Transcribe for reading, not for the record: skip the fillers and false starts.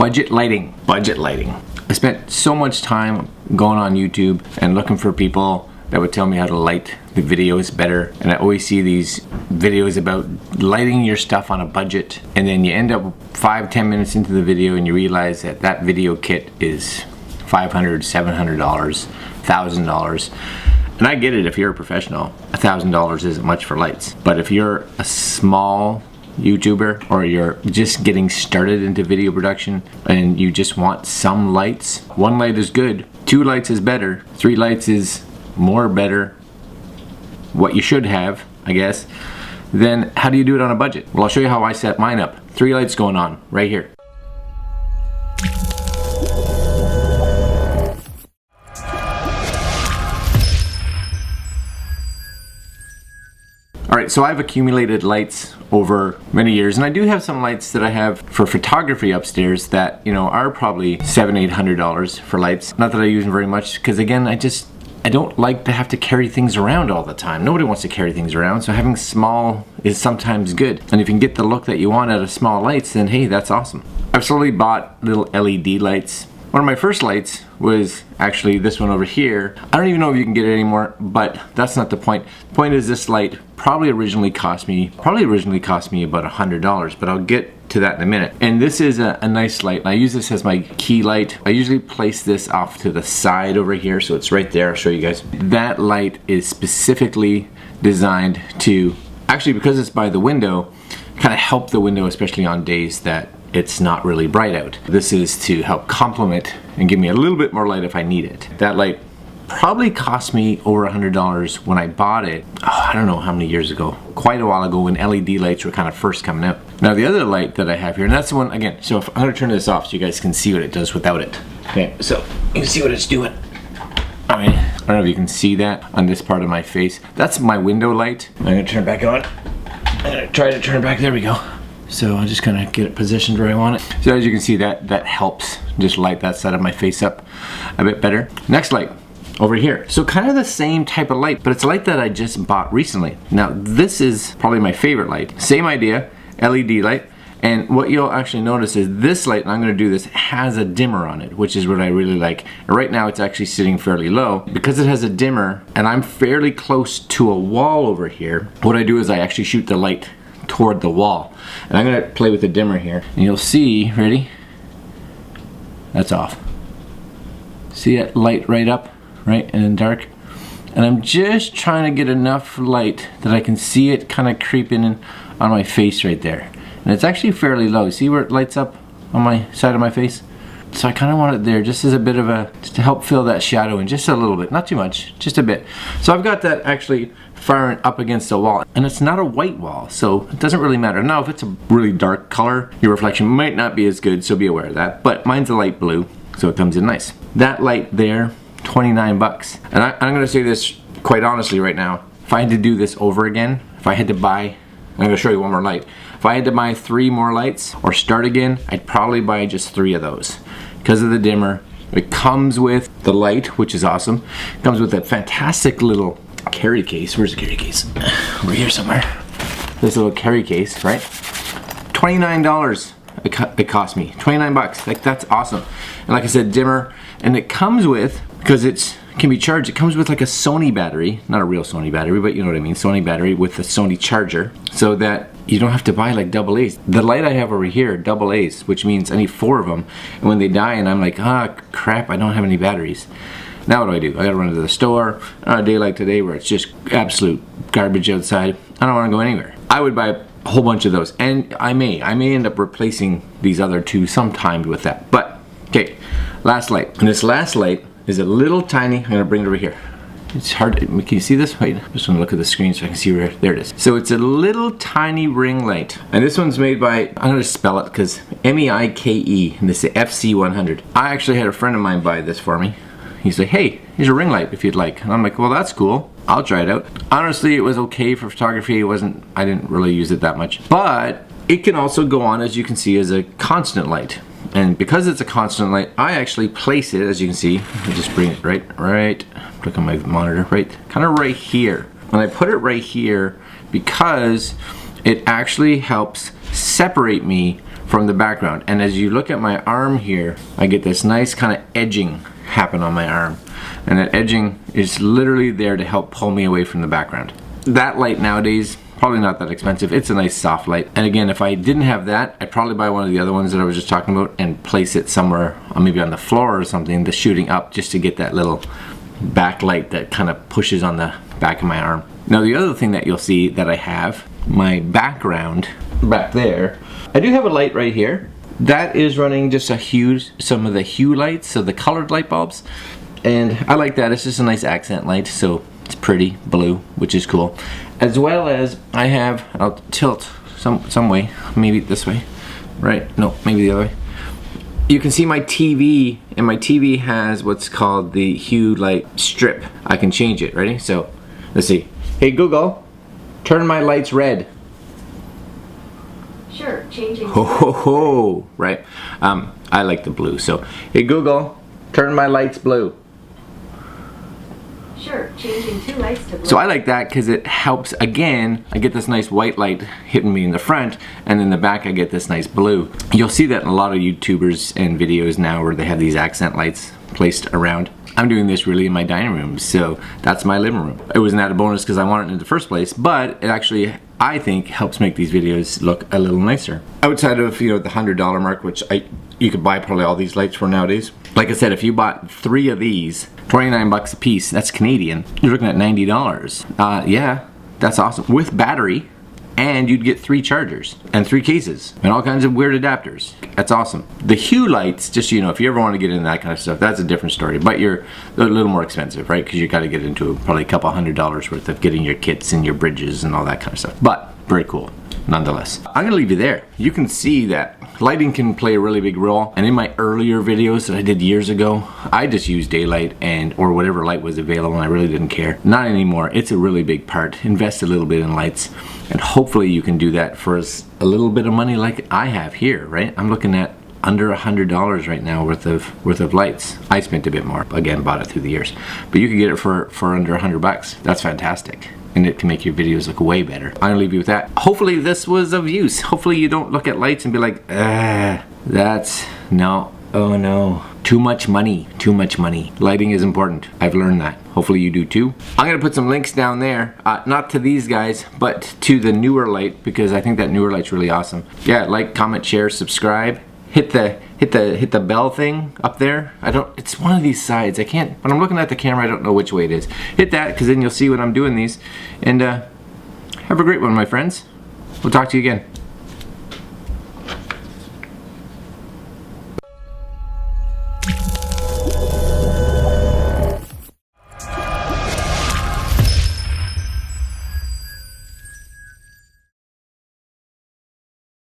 Budget lighting. Budget lighting. I spent so much time going on YouTube and looking for people that would tell me how to light the videos better, and I always see these videos about lighting your stuff on a budget, and then you end up 5-10 minutes into the video and you realize that that video kit is $500, $700, $1,000. And I get it, if you're a professional, $1,000 isn't much for lights. But if you're a small YouTuber, or you're just getting started into video production and you just want some lights, 1 light is good, 2 lights is better, 3 lights is more better, what you should have, I guess, then how do you do it on a budget? Well, I'll show you how I set mine up. 3 lights going on right here. Alright, so I've accumulated lights over many years, and I do have some lights that I have for photography upstairs that, you know, are probably $700-800 for lights. Not that I use them very much, because again, I don't like to have to carry things around all the time. Nobody wants to carry things around, so having small is sometimes good. And if you can get the look that you want out of small lights, then hey, that's awesome. I've slowly bought little LED lights. One of my first lights was actually this one over here. I don't even know if you can get it anymore, but that's not the point. The point is, this light probably originally cost me about $100, but I'll get to that in a minute. And this is a nice light. I use this as my key light. I usually place this off to the side over here, so it's right there. I'll show you guys. That light is specifically designed to, actually because it's by the window, kind of help the window, especially on days that it's not really bright out. This is to help complement and give me a little bit more light if I need it. That light probably cost me over $100 when I bought it. Oh, I don't know how many years ago. Quite a while ago, when LED lights were kind of first coming out. Now the other light that I have here, and that's the one, again, so if I'm gonna turn this off so you guys can see what it does without it. Okay, so you can see what it's doing. I mean, I don't know if you can see that on this part of my face. That's my window light. I'm gonna turn it back on. I'm gonna try to turn it back, there we go. So I'll just kind of get it positioned where I want it. So as you can see, that helps just light that side of my face up a bit better. Next light, over here. So kind of the same type of light, but it's a light that I just bought recently. Now this is probably my favorite light. Same idea, LED light. And what you'll actually notice is this light, and I'm gonna do this, has a dimmer on it, which is what I really like. And right now it's actually sitting fairly low. Because it has a dimmer, and I'm fairly close to a wall over here, what I do is I actually shoot the light toward the wall. And I'm gonna play with the dimmer here. And you'll see, ready? That's off. See that light right up, right, and then dark? And I'm just trying to get enough light that I can see it kind of creeping in on my face right there. And it's actually fairly low. See where it lights up on my side of my face? So I kind of want it there just as a bit of a, just to help fill that shadow in just a little bit, not too much, just a bit. So I've got that actually firing up against the wall, and it's not a white wall, so it doesn't really matter. Now if it's a really dark color, your reflection might not be as good, so be aware of that. But mine's a light blue, so it comes in nice. That light there, 29 bucks. And I'm gonna say this quite honestly right now, if I had to do this over again, if I had to buy, I'm gonna show you one more light. If I had to buy 3 more lights or start again, I'd probably buy just 3 of those. Because of the dimmer, it comes with the light, which is awesome. It comes with a fantastic little carry case. Where's the carry case? Over here somewhere. This little carry case, right? $29 it cost me. 29 bucks. Like, that's awesome. And like I said, dimmer. And it comes with, because it can be charged, it comes with like a Sony battery. Not a real Sony battery, but you know what I mean. Sony battery with a Sony charger. So that you don't have to buy like double A's. The light I have over here, double A's, which means I need 4 of them. And when they die and I'm like, ah, crap, I don't have any batteries. Now what do? I gotta run to the store on a day like today where it's just absolute garbage outside. I don't wanna go anywhere. I would buy a whole bunch of those, and I may end up replacing these other 2 sometime with that. But, okay, last light. And this last light is a little tiny, I'm gonna bring it over here. It's hard, can you see this? Wait, I'm just gonna look at the screen so I can see where, there it is. So it's a little tiny ring light. And this one's made by, I'm gonna spell it because M-E-I-K-E, and this is FC100. I actually had a friend of mine buy this for me. He's like, hey, here's a ring light if you'd like. And I'm like, well, that's cool. I'll try it out. Honestly, it was okay for photography. I didn't really use it that much. But it can also go on, as you can see, as a constant light. And because it's a constant light, I actually place it, as you can see. I just bring it right, click on my monitor, right, kind of right here. And I put it right here because it actually helps separate me from the background. And as you look at my arm here, I get this nice kind of edging happen on my arm. And that edging is literally there to help pull me away from the background. That light nowadays, probably not that expensive. It's a nice soft light. And again, if I didn't have that, I'd probably buy one of the other ones that I was just talking about and place it somewhere, maybe on the floor or something, the shooting up, just to get that little backlight that kind of pushes on the back of my arm. Now the other thing that you'll see that I have, my background back there, I do have a light right here. That is running just some of the Hue Lights, so the colored light bulbs. And I like that. It's just a nice accent light, so it's pretty blue, which is cool. As well as I have, I'll tilt some way, maybe this way, right? No, maybe the other way. You can see my TV, and my TV has what's called the Hue Light strip. I can change it, ready? So, let's see. Hey Google, turn my lights red. Sure, changing. Ho ho ho, right? I like the blue, so hey Google, turn my lights blue. Sure, changing 2 lights to blue. So I like that because it helps, again, I get this nice white light hitting me in the front, and in the back I get this nice blue. You'll see that in a lot of YouTubers and videos now where they have these accent lights placed around. I'm doing this really in my dining room, so that's my living room. It was not a bonus because I wanted it in the first place, but it actually, I think, helps make these videos look a little nicer. Outside of, you know, the $100 mark, which you could buy probably all these lights for nowadays. Like I said, if you bought 3 of these, 29 bucks a piece, that's Canadian, you're looking at $90. Yeah, that's awesome. With battery, and you'd get 3 chargers and 3 cases and all kinds of weird adapters. That's awesome. The Hue Lights, just so you know, if you ever want to get into that kind of stuff, that's a different story, but they're a little more expensive, right? Because you got to get into probably a couple $100 worth of getting your kits and your bridges and all that kind of stuff. But very cool nonetheless. I'm gonna leave you there. You can see that lighting can play a really big role, and in my earlier videos that I did years ago, I just used daylight or whatever light was available, and I really didn't care. Not anymore. It's a really big part. Invest a little bit in lights, and hopefully you can do that for a little bit of money like I have here, right? I'm looking at under $100 right now worth of lights. I spent a bit more, again, bought it through the years, but you can get it for under 100 bucks. That's fantastic. And it can make your videos look way better. I'm gonna leave you with that. Hopefully this was of use. Hopefully you don't look at lights and be like, that's, no, oh no. Too much money, too much money. Lighting is important. I've learned that. Hopefully you do too. I'm gonna put some links down there, not to these guys, but to the Neewer Light, because I think that Neewer Light's really awesome. Yeah, like, comment, share, subscribe. Hit the bell thing up there. It's one of these sides. I can't, when I'm looking at the camera, I don't know which way it is. Hit that, because then you'll see when I'm doing these. And have a great one, my friends. We'll talk to you again.